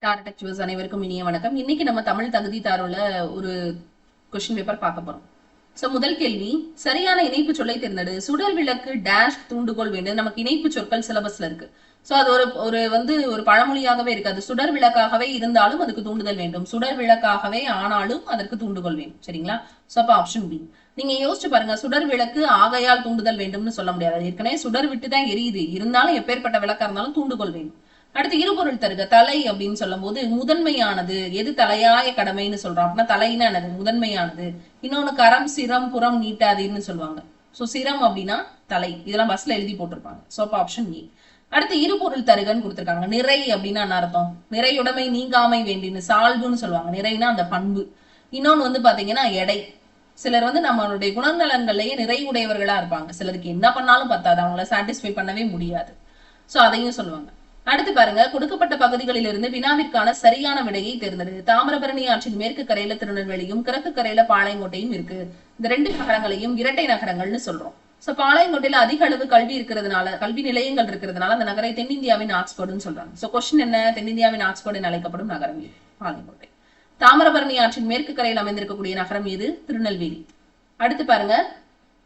டாரடெக் viewers அனைவருக்கும் இனிய வணக்கம். இன்னைக்கு நம்ம தமிழ் தகுதி தாரோல ஒரு கொஸ்டின் பேப்பர் பார்க்க போறோம். சோ முதல் கேள்வி, சரியான இணைப்பு சொல்லை தேர்ந்தெடு. சுடர் விளக்கு டேஷ் தூண்டுகோல் வேண்டும். நமக்கு இணைப்பு சொற்கள் சிலபஸ்ல இருக்கு. சோ அது ஒரு பழமொழியாகவே இருக்கு. அது சுடர் விளக்காகவே இருந்தாலும் அதுக்கு தூண்டுதல் வேண்டும், சுடர் விளக்காகவே ஆனாலும் அதற்கு தூண்டுகோல் வேண்டும். சரிங்களா? சோ அப்ப ஆப்ஷன் பி. நீங்க யோசிச்சு பாருங்க, சுடர் விளக்கு ஆகையால் தூண்டுதல் வேண்டும்னு சொல்ல முடியாது. ஏற்கனவே சுடர் விட்டு தான் எரியுது, இருந்தாலும் எப்பேற்பட்ட விளக்கா இருந்தாலும் தூண்டுகோல் வேண்டும். அடுத்து இருபொருள் தருக. தலை அப்படின்னு சொல்லும் போது முதன்மையானது எது, தலையாய கடமைன்னு சொல்றோம் அப்படின்னா தலைன்னா என்னது, முதன்மையானது. இன்னொன்னு கரம் சிரம் புறம் நீட்டாதுன்னு சொல்லுவாங்க. சோ சிரம் அப்படின்னா தலை. இதெல்லாம் பஸ்ல எழுதி போட்டிருப்பாங்க. சோ அப்ப ஆப்ஷன் ஏ. அடுத்து இருபொருள் தருகன்னு கொடுத்திருக்காங்க. நிறை அப்படின்னா என்ன அர்த்தம், நிறையுடைமை நீங்காமை வேண்டின்னு சால்புன்னு சொல்லுவாங்க. நிறைனா அந்த பண்பு. இன்னொன்னு வந்து பாத்தீங்கன்னா எடை. சிலர் வந்து நம்மளுடைய குணநலன்கள்லயே நிறைவுடையவர்களா இருப்பாங்க. சிலருக்கு என்ன பண்ணாலும் பத்தாது, அவங்கள சாட்டிஸ்ஃபை பண்ணவே முடியாது. சோ அதையும் சொல்லுவாங்க. அடுத்து பாருங்க, கொடுக்கப்பட்ட பகுதிகளில் இருந்து வினாவிற்கான சரியான விடையை தேர்ந்தெடு. தாமிரபரணி ஆற்றின் மேற்கு கரையில திருநெல்வேலியும் கிழக்கு கரையில பாளையங்கோட்டையும் இருக்கு. இந்த ரெண்டு நகரங்களையும் இரட்டை நகரங்கள்னு சொல்றோம். சோ பாளையங்கோட்டையில அதிக அளவு கல்வி இருக்கிறதுனால, கல்வி நிலையங்கள் இருக்கிறதுனால அந்த நகரை தென்னிந்தியாவின் ஆக்ஸ்போர்டுன்னு சொல்றாங்க. சோ கொஸ்டின் என்ன, தென்னிந்தியாவின் ஆக்ஸ்போர்டு என அழைக்கப்படும் நகரம் இது பாளையங்கோட்டை. தாமிரபரணி ஆற்றின் மேற்கு கரையில் அமைந்திருக்கக்கூடிய நகரம் எது, திருநெல்வேலி. அடுத்து பாருங்க,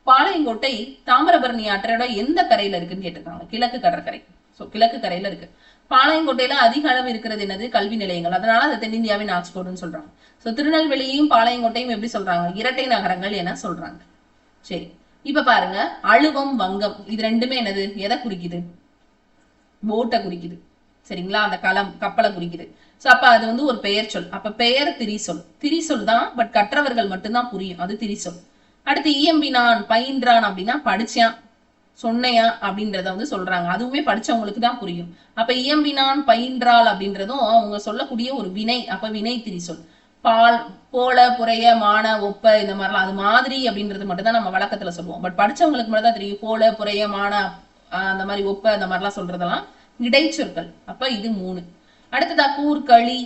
பாளையங்கோட்டை தாமிரபரணி ஆற்றோட எந்த கரையில இருக்குன்னு கேட்டிருக்காங்க. கிழக்கு கடற்கரை. சோ கிழக்கு கரையில இருக்கு. பாளையங்கோட்டையில அதிக அளவு இருக்கிறது என்னது, கல்வி நிலையங்கள். அதனால அது தென்னிந்தியாவின் ஆக்ஸ்போர்டுன்னு சொல்றாங்க. சோ திருநெல்வேலியையும் பாளையங்கோட்டையும் எப்படி சொல்றாங்க, இரட்டை நகரங்கள் என சொல்றாங்க. சரி, இப்ப பாருங்க, அழுவம் வங்கம் இது ரெண்டுமே என்னது, எதை குறிக்குது, போட்டை குறிக்குது. சரிங்களா? அந்த கப்பலை குறிக்குது. சோ அப்ப அது வந்து ஒரு பெயர் சொல். அப்ப பெயர் திரிசொல். திரிசொல் தான், பட் கற்றவர்கள் மட்டும்தான் புரியும், அது திரிசொல். அடுத்து இயம்பினான் பயின்றான் அப்படின்னா படிச்சான் சொன்னையா அப்படின்றத வந்து சொல்றாங்க. அதுவுமே படிச்சவங்களுக்கு தான் புரியும். அப்ப இயம்பினான் பயின்றாள் அப்படின்றதும் அவங்க சொல்லக்கூடிய ஒரு வினை. அப்ப வினை திரிசொல். பால் போல புறைய மான ஒப்ப இந்த மாதிரிலாம், அது மாதிரி அப்படின்றது மட்டும் தான் நம்ம வழக்கத்துல சொல்லுவோம். பட் படிச்சவங்களுக்கு மட்டும் தான் தெரியும் போல புறைய மான அந்த மாதிரி ஒப்ப அந்த மாதிரிலாம் சொல்றதெல்லாம் இடைச்சொற்கள். அப்ப இது 3. அடுத்ததா கூர் களி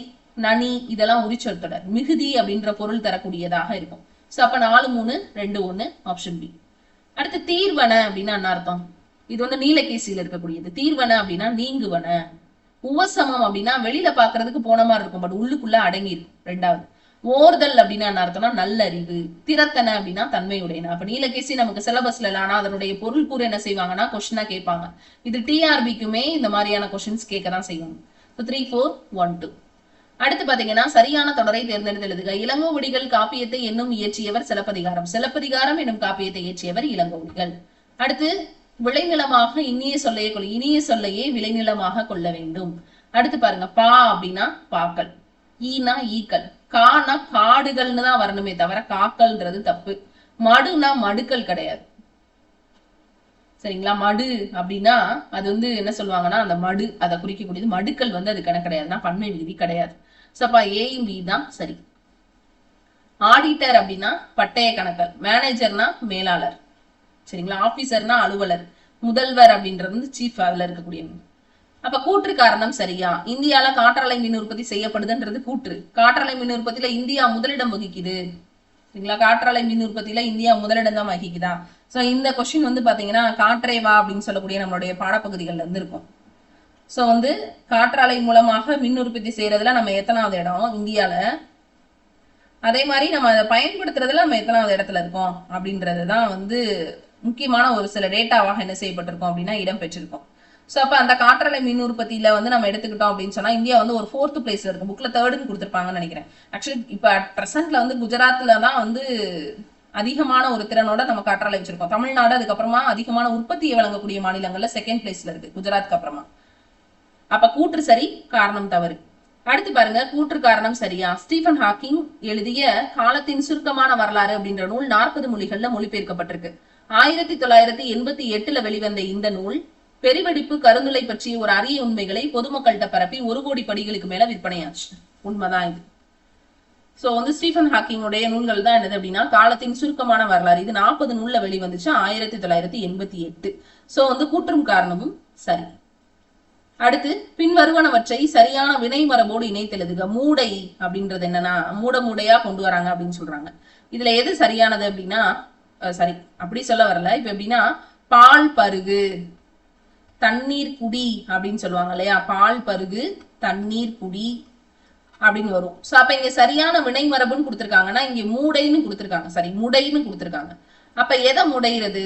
நனி இதெல்லாம் உரிச்சொற்தொடர். மிகுதி அப்படின்ற பொருள் தரக்கூடியதாக இருக்கும். சோ அப்ப 4 3 2 1 ஆப்ஷன் பி. அடுத்து தீர்வன அப்படின்னா என்ன அர்த்தம், இது வந்து நீலகேசியில இருக்கக்கூடியது. தீர்வன அப்படின்னா நீங்குவன. உவசமம் அப்படின்னா வெளியில பாக்குறதுக்கு போன மாதிரி இருக்கும், பட் உள்ளுக்குள்ள அடங்கி இருக்கும். 2வது. ஓர்தல் அப்படின்னா என்ன அர்த்தம்னா நல்லறிவு. திறத்தன அப்படின்னா தன்மையுடையன. அப்ப நீலகேசி நமக்கு சிலபஸ்ல இல்ல, ஆனா அதனுடைய பொருள் கூறு என்ன செய்வாங்கன்னா கொஸ்டினா கேட்பாங்க. இது டிஆர்பிக்குமே இந்த மாதிரியான கொஸ்டின்ஸ் கேட்கதான் செய்வாங்க. 3 4 1 2. அடுத்து பாத்தீங்கன்னா சரியான தொடரை தேர்ந்தெடுத்து எழுதுக. இளங்கோவடிகள் காப்பியத்தை என்னும் இயற்றியவர் சிலப்பதிகாரம். சிலப்பதிகாரம் என்னும் காப்பியத்தை இயற்றியவர் இளங்கோவடிகள். அடுத்து விளைநிலமாக இனிய சொல்லையே கொள், இனிய சொல்லையே விளைநிலமாக கொள்ள வேண்டும். அடுத்து பாருங்க, பா அப்படின்னா பாக்கள், ஈனா ஈக்கள், கானா காடுகள்னு தான் வரணுமே தவிர காக்கள்ன்றது தப்பு. மடுனா மடுக்கள் கிடையாது. சரிங்களா? மடு அப்படின்னா அது வந்து என்ன சொல்லுவாங்கன்னா அந்த மடு அதை குறிக்கக்கூடியது. மடுக்கள் வந்து அது கணக்கு கிடையாதுன்னா பன்மை விகுதி கிடையாது. சப்பா ஏயும் பி தான் சரி. ஆடிட்டர் அப்படின்னா பட்டய கணக்கர். மேனேஜர்னா மேலாளர். சரிங்களா? ஆபீசர்னா அலுவலர். முதல்வர் அப்படின்றது வந்து சீஃப், அதுல இருக்கக்கூடிய. அப்ப கூற்று காரணம் சரியா. இந்தியால காற்றாலை மின் உற்பத்தி செய்யப்படுதுன்றது கூற்று. காற்றாலை மின் உற்பத்தியில இந்தியா முதலிடம் வகிக்குது. சரிங்களா? காற்றாலை மின் உற்பத்தியில இந்தியா முதலிடம் தான் வகிக்குதா. சோ இந்த கொஸ்டின் வந்து பாத்தீங்கன்னா காற்றே வா அப்படின்னு சொல்லக்கூடிய நம்மளுடைய பாடப்பகுதிகள்ல இருந்து இருக்கும். சோ வந்து காற்றாலை மூலமாக மின் உற்பத்தி செய்யறதுல நம்ம எத்தனாவது இடம் இந்தியால, அதே மாதிரி நம்ம அதை பயன்படுத்துறதுல நம்ம எத்தனாவது இடத்துல இருக்கோம் அப்படின்றதுதான் வந்து முக்கியமான ஒரு சில டேட்டாவாக என்ன செய்யப்பட்டிருக்கோம் அப்படின்னா இடம் பெற்றிருக்கோம். சோ அப்ப அந்த காற்றாலை மின் உற்பத்தியில வந்து நம்ம எடுத்துக்கிட்டோம் அப்படின்னு சொன்னா இந்தியா வந்து ஒரு 4th பிளேஸ்ல இருக்கும். புக்ல 3rd கொடுத்திருப்பாங்கன்னு நினைக்கிறேன். ஆக்சுவலி இப்ப பிரசன்ட்ல வந்து குஜராத்ல தான் வந்து அதிகமான ஒரு திறனோட நம்ம காற்றாலை வச்சிருக்கோம். தமிழ்நாடு அதுக்கப்புறமா அதிகமான உற்பத்தியை வழங்கக்கூடிய மாநிலங்கள்ல 2nd பிளேஸ்ல இருக்கு, குஜராத்க்கு அப்புறமா. அப்ப கூற்று சரி, காரணம் தவறு. அடுத்து பாருங்க, கூற்று காரணம் சரியா. ஸ்டீபன் ஹாக்கிங் எழுதிய காலத்தின் சுருக்கமான வரலாறு அப்படின்ற நூல் 40 மொழிகள்ல மொழிபெயர்க்கப்பட்டிருக்கு. 1988 வெளிவந்த இந்த நூல் பெருவெடிப்பு கருந்துளை பற்றிய ஒரு அரிய உண்மைகளை பொதுமக்கள்கிட்ட பரப்பி 1 கோடி படிகளுக்கு மேல விற்பனையாச்சு. உண்மைதான் இது. சோ வந்து ஸ்டீபன் ஹாக்கிங்குடைய நூல்கள் தான் என்னது அப்படின்னா காலத்தின் சுருக்கமான வரலாறு. இது 40 நூல்ல வெளிவந்துச்சு 1988. சோ வந்து கூற்றும் காரணமும் சரி. அடுத்து பின்வருவனவற்றை சரியான வினை மரபோடு இணைத்தெழுதுக. மூடை அப்படின்றது என்னன்னா மூடையா கொண்டு வராங்க அப்படின்னு சொல்றாங்க. இதுல எது சரியானது அப்படின்னா சரி அப்படி சொல்ல வரல. இப்ப எப்படின்னா பால் பருகு தண்ணீர் குடி அப்படின்னு சொல்லுவாங்க இல்லையா. பால் பருகு தண்ணீர் குடி அப்படின்னு வரும். சோ அப்ப இங்க சரியான வினை மரபுன்னு கொடுத்திருக்காங்கன்னா இங்க மூடைன்னு கொடுத்திருக்காங்க, சரி முடைன்னு கொடுத்திருக்காங்க. அப்ப எதை முடைகிறது?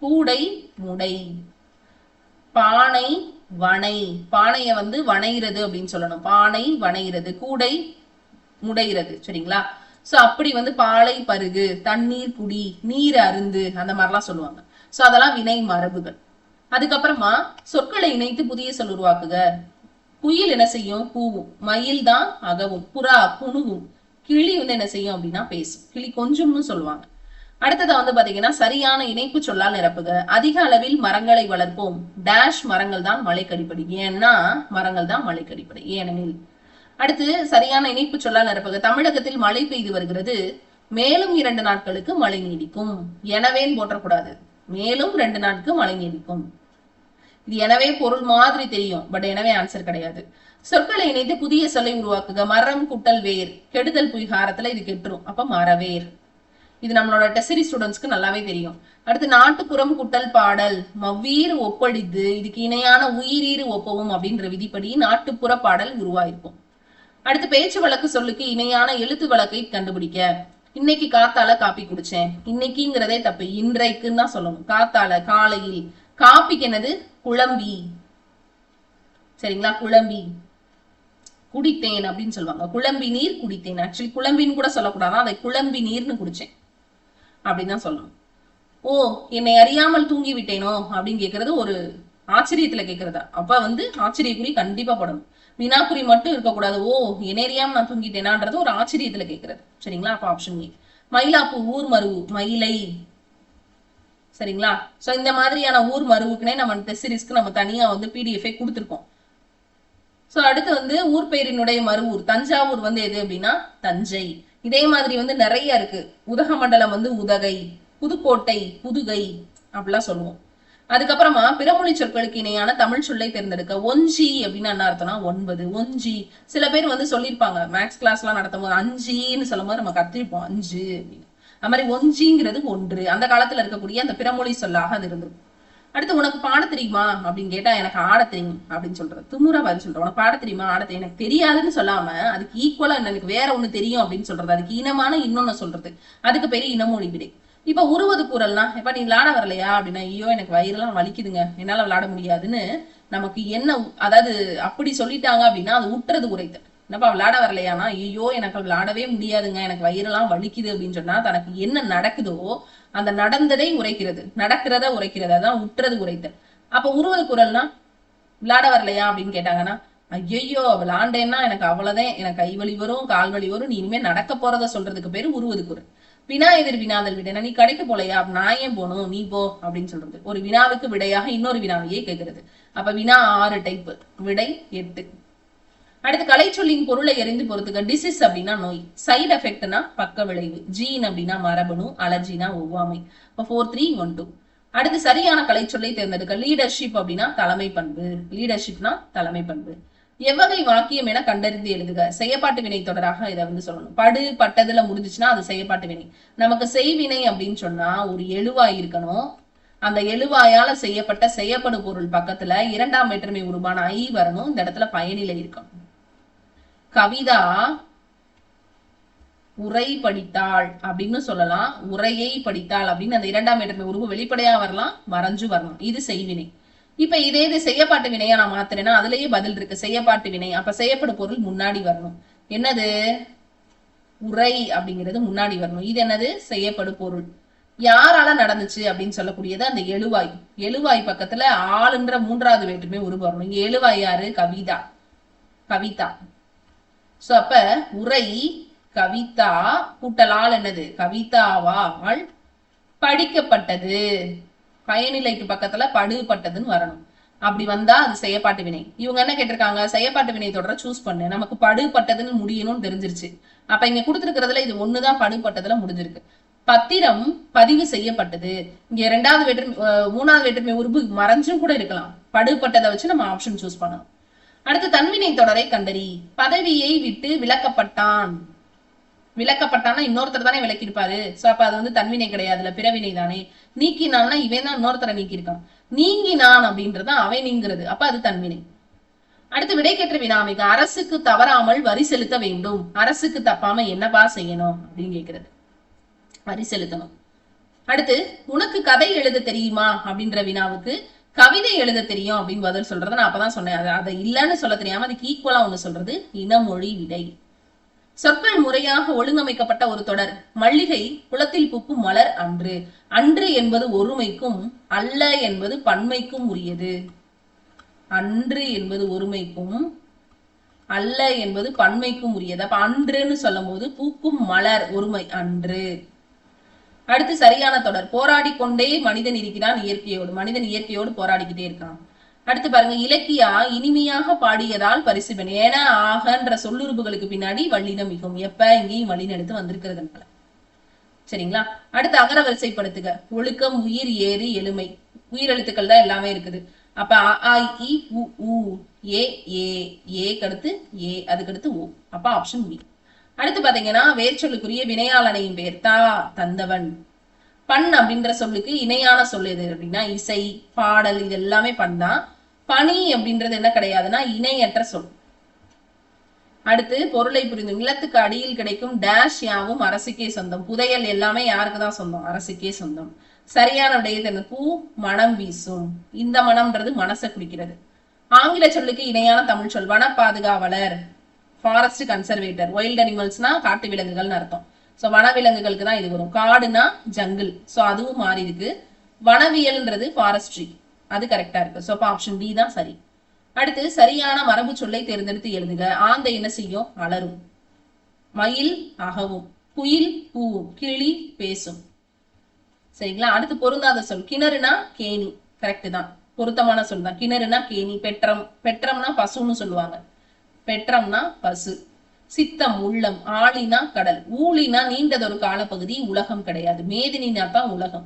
கூடை முடை, பானை வனை, பானைய வந்து வனைகிறது அப்படின்னு சொல்லணும், பானை வனைகிறது, கூடை முடைகிறது. சரிங்களா? சோ அப்படி வந்து பாலை பருகு, தண்ணீர் குடி, நீர் அருந்து, அந்த மாதிரிலாம் சொல்லுவாங்க. சோ அதெல்லாம் வினை மரபுகள். அதுக்கப்புறமா சொற்களை இணைத்து புதிய சொல் உருவாக்குக. குயில் என்ன செய்யும்? கூவும். மயில் தான் அகவும். புறா குணுகும். கிளி வந்து என்ன செய்யும் அப்படின்னா பேசும். கிளி கொஞ்சம்னு சொல்லுவாங்க. அடுத்தது வந்து பாத்தீங்கன்னா சரியான இணைப்பு சொல்லால் நிரப்புக. அதிக அளவில் மரங்களை வளர்ப்போம். டேஷ் மரங்கள் தான் மழைக்கு அடிப்படை. ஏன்னா மரங்கள் தான் மழைக்கு அடிப்படை, ஏனெனில். அடுத்து சரியான இணைப்பு சொல்லால் நிரப்புக. தமிழகத்தில் மழை பெய்து வருகிறது. மேலும் 2 நாட்களுக்கு மழை நீடிக்கும். எனவேன்னு போற்றக்கூடாது, மேலும் 2 நாட்களுக்கு மழை நீடிக்கும். இது எனவே பொருள் மாதிரி தெரியும், பட் எனவே ஆன்சர் கிடையாது. சொற்களை இணைத்து புதிய சொல்லை உருவாக்குக. மரம் குட்டல் வேர், கெடுதல் புய்காரத்துல இது கெட்டுரும், அப்ப மரவேர். இது நம்மளோட டெசரி ஸ்டூடெண்ட்ஸ்க்கு நல்லாவே தெரியும். அடுத்து நாட்டுப்புறம் குட்டல் பாடல், மவ்வீறு ஒப்படித்து இதுக்கு இணையான உயிரீறு ஒப்பவும் அப்படின்ற விதிப்படி நாட்டுப்புற பாடல் உருவாயிருக்கும். அடுத்து பேச்சு வழக்கு சொல்லுக்கு இணையான எழுத்து வழக்கை கண்டுபிடிக்க. இன்னைக்கு காத்தால காப்பி குடிச்சேன். இன்னைக்குங்கிறதே தப்பு, இன்றைக்குன்னு தான் சொல்லணும். காத்தால காலையில். காப்பிக்கு என்னது? குழம்பி. சரிங்களா? குழம்பி. குடித்தேன் அப்படின்னு சொல்லுவாங்க. குழம்பி நீர் குடித்தேன். ஆக்சுவலி குழம்பின்னு கூட சொல்லக்கூடாது, அதை குழம்பி நீர்னு குடிச்சேன் அப்படின்னு தான் சொல்லணும். ஓ, என்னை அறியாமல் தூங்கி விட்டேனோ அப்படின்னு கேட்கறது ஒரு ஆச்சரியத்துல கேட்கறதா, அப்ப வந்து ஆச்சரியக்குறி கண்டிப்பா போடணும். வினாக்குறி மட்டும் இருக்கக்கூடாது. ஓ, என்னை அறியாம நான் தூங்கிட்டேனான்றது ஒரு ஆச்சரியத்துல கேட்கறது. சரிங்களா? அப்ப ஆப்ஷன் ஏ. மயிலாப்பு ஊர் மருவு, மயிலை. சரிங்களா? சோ இந்த மாதிரியான ஊர் மருவுக்குனே நம்ம டெஸ்ட் நம்ம தனியா வந்து பிடிஎஃப் கொடுத்துருக்கோம். சோ அடுத்து வந்து ஊர் பெயரினுடைய மறுவூர். தஞ்சாவூர் வந்து எது அப்படின்னா தஞ்சை. இதே மாதிரி வந்து நிறைய இருக்கு. உதகமண்டலம் வந்து உதகை, புதுக்கோட்டை புதுகை அப்படிலாம் சொல்லுவோம். அதுக்கப்புறமா பிறமொழி சொற்களுக்கு இணையான தமிழ் சொல்லை தேர்ந்தெடுக்க. ஒஞ்சி அப்படின்னு என்ன அர்த்தம்னா 9. ஒஞ்சி சில பேர் வந்து சொல்லியிருப்பாங்க மேக்ஸ் கிளாஸ் எல்லாம் நடத்தும் போது, அஞ்சின்னு சொல்லும் போது நம்ம கத்திருப்போம் 5 அப்படின்னு. அது மாதிரி ஒஞ்சிங்கிறது 1. அந்த காலத்துல இருக்கக்கூடிய அந்த பிறமொழி சொல்லாக அது இருந்திருக்கும். அடுத்து உனக்கு பாட தெரியுமா அப்படின்னு கேட்டா எனக்கு ஆட தெரியும் அப்படின்னு சொல்றது. துமுறா பதில் சொல்றேன். உனக்கு பாட தெரியுமா? ஆட தெரியும். எனக்கு தெரியாதுன்னு சொல்லாம அதுக்கு ஈக்குவலா எனக்கு வேற ஒண்ணு தெரியும் அப்படின்னு சொல்றது. அதுக்கு இனமான இன்னொன்னு சொல்றது. அதுக்கு பெரிய இனமொழி விடை. இப்ப உருவது கூறல்னா, இப்ப நீ விளையாட வரலையா அப்படின்னா, ஐயோ எனக்கு வயிறெல்லாம் வலிக்குதுங்க, என்னால விளையாட முடியாதுன்னு நமக்கு என்ன, அதாவது அப்படி சொல்லிட்டாங்க அப்படின்னா அது உற்றது உரைத்தல். என்னப்பா விளையாட வரலையானா, ஐயோ எனக்கு விளையாடவே முடியாதுங்க, எனக்கு வயிறெல்லாம் வலிக்குது அப்படின்னு சொன்னா தனக்கு என்ன நடக்குதோ அந்த நடந்ததை உரைக்கிறது, நடக்கிறத உரைக்கிறது, அதான் உற்றது உரைத்தல். அப்ப உருவது குரல்னா விளையாட வரலையா அப்படின்னு கேட்டாங்கன்னா, ஐயோ விளையாண்டேன்னா எனக்கு அவ்வளவுதான், எனக்கு கை வலி வரும் கால் வலி வரும், நீ இனிமே நடக்க போறத சொல்றதுக்கு பேரு உருவது குரல். வினா எதிர் வினாதல் விடை. நீ கடைக்கு போலையா? நான் ஏன் போகணும், நீ போ அப்படின்னு சொல்றது. ஒரு வினாவுக்கு விடையாக இன்னொரு வினாவையே கேட்கிறது. அப்ப வினா 6 டைப், விடை 8. அடுத்து கலைச்சொல்லின் பொருளை எறிந்து பொறுத்துக்க. டிசீஸ் அப்படின்னா நோய், சைடு எஃபெக்ட்னா பக்க விளைவு, ஜீன் அப்படின்னா மரபணு, அலர்ஜினா ஒவ்வாமை. இப்போ 4 3 1 2. அடுத்து சரியான கலைச்சொல்லை தேர்ந்தெடுக்க. லீடர்ஷிப் அப்படின்னா தலைமை பண்பு, லீடர்ஷிப்னா தலைமை பண்பு. எவ்வகை வாக்கியம் என கண்டறிந்து எழுதுக. செய்யப்பாட்டு வினை தொடராக இதை வந்து சொல்லணும். படு பட்டதுல முடிஞ்சிச்சுன்னா அது செய்யப்பாட்டு வினை. நமக்கு செய்வினை அப்படின்னு சொன்னா ஒரு எழுவாய் இருக்கணும். அந்த எழுவாயால செய்யப்பட்ட செய்யப்படு பொருள் பக்கத்துல 2ஆம் வேற்றுமை உருவான ஐ வரணும். இந்த இடத்துல பயனிலை இருக்கணும். கவிதா உரை படித்தாள் அப்படின்னு சொல்லலாம். உரையை படித்தாள் அப்படின்னு அந்த 2ஆம் வேற்றுமை உருவு வெளிப்படையா வரலாம், மறைஞ்சு வரணும். இது செய்வினை. இப்ப இதே இது செய்யப்பாட்டு வினையா நான் மாத்திரேன்னா அதுலயே பதில் இருக்கு, செய்யப்பாட்டு வினை. அப்ப செய்யப்படும் பொருள் முன்னாடி வரணும். என்னது? உரை அப்படிங்கிறது முன்னாடி வரணும். இது என்னது? செய்யப்படும் பொருள். யாரால நடந்துச்சு அப்படின்னு சொல்லக்கூடியது அந்த எழுவாய். எழுவாய் பக்கத்துல ஆளுன்ற 3ஆவது வேற்றுமை உருவு வரணும். இங்க எழுவாய் யாரு? கவிதா, கவிதா. சோ அப்ப உரை கவிதா கூட்டலால் என்னது? கவிதாவால் படிக்கப்பட்டது. பயனிலைக்கு பக்கத்துல படுபட்டதுன்னு வரணும். அப்படி வந்தா அது செய்யப்பாட்டு வினை. இவங்க என்ன கேட்டிருக்காங்க? செய்யப்பாட்டு வினை தொடர சூஸ் பண்ணு. நமக்கு படுபட்டதுன்னு முடியணும்னு தெரிஞ்சிருச்சு. அப்ப இங்க கொடுத்துருக்கிறதுல இது ஒண்ணுதான் படுபட்டதுல முடிஞ்சிருக்கு. பத்திரம் பதிவு செய்யப்பட்டது. இங்க 2ஆவது வேற்றுமை 3ஆவது வேற்றுமை உருவு மறைஞ்சும் கூட இருக்கலாம். படுபட்டதை வச்சு நம்ம ஆப்ஷன் சூஸ் பண்ணணும். அடுத்து தன்வினை தொடரை கண்டறி. பதவியை விட்டு விலக்கப்பட்டான். விலக்கப்பட்டான்னா இன்னொருத்தர் தானே விலக்கிருப்பாரு. சோ அப்ப அது வந்து தன்வினை கிடையாதுல, பிறவினை தானே. நீக்கினான்னா இவன் தான் இன்னொருத்தரை நீக்கியிருக்கான். நீங்கினான் அப்படின்றத அவன் நீங்கிறது, அப்ப அது தன்வினை. அடுத்து விடைக்கேற்ற வினாமிக அரசுக்கு தவறாமல் வரி செலுத்த வேண்டும். அரசுக்கு தப்பாம என்னப்பா செய்யணும் அப்படின்னு கேக்குறது. வரி செலுத்தணும். அடுத்து உனக்கு கதை எழுத தெரியுமா அப்படின்ற வினாவுக்கு கவிதை எழுத தெரியும் அப்படின்னு பதில் சொல்றத நான் அப்பதான் சொன்னேன். அதை இல்லைன்னு சொல்ல தெரியாம அதுக்கு ஈக்குவலா ஒண்ணு சொல்றது இனமொழி விடை. சொற்கள் முறையாக ஒழுங்கமைக்கப்பட்ட ஒரு தொடர். மல்லிகை குளத்தில் பூக்கும் மலர் அன்று. அன்று என்பது ஒருமைக்கும் அல்ல என்பது பன்மைக்கும் உரியது. அன்று என்பது ஒருமைக்கும் அல்ல என்பது பன்மைக்கும் உரியது. அப்ப அன்றுன்னு சொல்லும் போது பூக்கும் மலர் ஒருமை அன்று. அடுத்து சரியான தொடர். போராடி கொண்டே மனிதன் இருக்கிறான் இயற்கையோடு. மனிதன் இயற்கையோடு போராடிக்கிட்டே இருக்கான். அடுத்து பாருங்க, இலக்கியா இனிமையாக பாடியதால் பரிசு பெண். ஏன்னா ஆகன்ற சொல்லுறுப்புகளுக்கு பின்னாடி வல்லினம் மிகும். எப்ப இங்கேயும் வல்லினம் எடுத்து வந்திருக்கிறதுனால. சரிங்களா? அடுத்து அகர வரிசைப்படுத்துக. ஒழுக்கம், உயிர், ஏறு, எளிமை. உயிரெழுத்துக்கள் தான் எல்லாமே இருக்குது. அப்ப அ இ உ ஊ ஏ ஏ ஏக்கு அடுத்து ஏ, அதுக்கு அடுத்து ஓ. அப்ப ஆப்ஷன் பி. அடுத்து பாத்தீங்கன்னா வேர்ச்சொல்லுக்குரிய வினையாளனையும் பேர். தா தந்தவன். பண் அப்படின்ற சொல்லுக்கு இணையான சொல் எது அப்படின்னா இசை, பாடல், இது எல்லாமே பண் தான். பணி அப்படின்றது என்ன கிடையாதுன்னா இணையற்ற சொல். அடுத்து பொருளை புரிந்து. நிலத்துக்கு அடியில் கிடைக்கும் டேஷ் யாவும் அரசுக்கே சொந்தம். புதையல் எல்லாமே யாருக்குதான் சொந்தம்? அரசுக்கே சொந்தம். சரியான விடையை பூ மனம் வீசும். இந்த மனம்ன்றது மனசை குறிக்கிறது. ஆங்கில சொல்லுக்கு இணையான தமிழ் சொல் வன பாதுகாவலர், ஃபாரஸ்ட் கன்சர்வேட்டர். வைல்ட் அனிமல்ஸ்னா காட்டு விலங்குகள்னு அர்த்தம். சோ வனவிலங்குகளுக்கு தான் இது வரும். காடுனா ஜங்கிள், சோ அதுவும் மாறி இருக்கு. வனவியல்ன்றது ஃபாரஸ்ட்ரி, அது கரெக்டா இருக்கு. சோ ஆப்ஷன் டி தான் சரி. அடுத்து சரியான மரபு சொல்லை தேர்ந்தெடுத்து எழுதுக. ஆந்தை என்ன செய்யும்? அலரும். மயில் அகவும். குயில் பூவும். கிளி பேசும். சரிங்களா? அடுத்து பொருந்தாத சொல். கிணறுனா கேணி. கரெக்ட் தான், பொருத்தமான சொல் தான். கிணறுனா கேணி. பெற்றம். பெற்றம்னா பசுன்னு சொல்லுவாங்க. பெற்றம்னா பசு. சித்தம் உள்ளம். ஆளினா கடல். ஊழினா நீண்டதொரு காலப்பகுதி, உலகம் கிடையாது. மேதினா தான் உலகம்.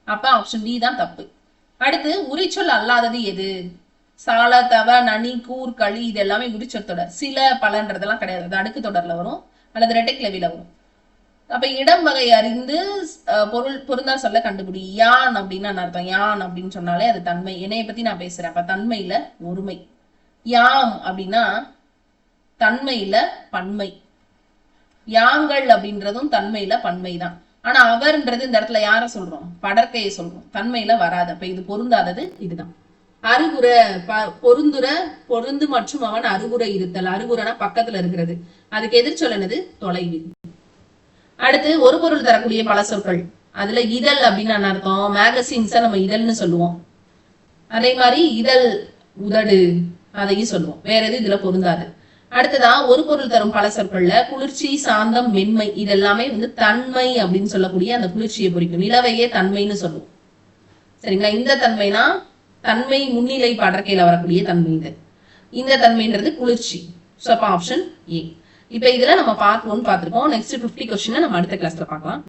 அப்ப ஆப்ஷன் டி தான் தப்பு. அடுத்து உரிச்சொல் அல்லாதது எது? சால, தவ, நனி, கூர், களி, இது எல்லாமே உரிச்சொல் தொடர். சில பலன்றதெல்லாம் கிடையாது, அது அடுக்கு தொடர்ல வரும் அல்லது ரெட்டைக்கிளவில வரும். அப்ப இடம் வகை அறிந்து பொருள் பொருந்தா சொல்ல கண்டுபிடி. யான் அப்படின்னா அர்த்தம். யான் அப்படின்னு சொன்னாலே அது தன்மை. என்னைய பத்தி நான் பேசுறேன். அப்ப தன்மையில ஒருமை. யாம் அப்படின்னா தன்மையில பன்மை. யாங்கள் அப்படின்றதும் தன்மையில பன்மை தான். ஆனா அவர்ன்றது இந்த இடத்துல யார சொல்றோம்? படற்கையை சொல்றோம். தன்மையில வராது. அப்ப இது பொருந்தாதது இதுதான். அருகுற பொருந்துற பொருந்து மற்றும் அவன் அருகுற இருத்தல். அருகுறனா பக்கத்துல இருக்கிறது. அதுக்கு எதிர்ச்சொல் என்னது? தொலைவில். அடுத்து ஒரு பொருள் தரக்கூடிய பல சொற்கள். அதுல இதழ் அப்படின்னு அர்த்தம். மேகசின்ஸ நம்ம இதழ்னு சொல்லுவோம். அதே மாதிரி இதழ் உதடு அதையும் சொல்லுவோம். வேற எது இதுல பொருந்தாது. அடுத்ததான் ஒரு பொருள் தரும் பல சொற்கள்ல குளிர்ச்சி, சாந்தம், மென்மை, இதெல்லாமே தன்மை அப்படின்னு சொல்லக்கூடிய அந்த குளிர்ச்சியை குறிக்கும். நிலவையே தன்மைன்னு சொல்லுவோம். சரிங்களா? இந்த தன்மைனா தன்மை முன்னிலை படற்கையில வரக்கூடிய தன்மை இது. இந்த தன்மைன்றது குளிர்ச்சி. சோ அப்ப ஆப்ஷன் ஏ. இப்ப இதுல நம்ம பார்ட் 1 பார்த்திருக்கோம். நெக்ஸ்ட் 50 क्वेश्चन நம்ம அடுத்த கிளாஸ்ல பார்க்கலாம்.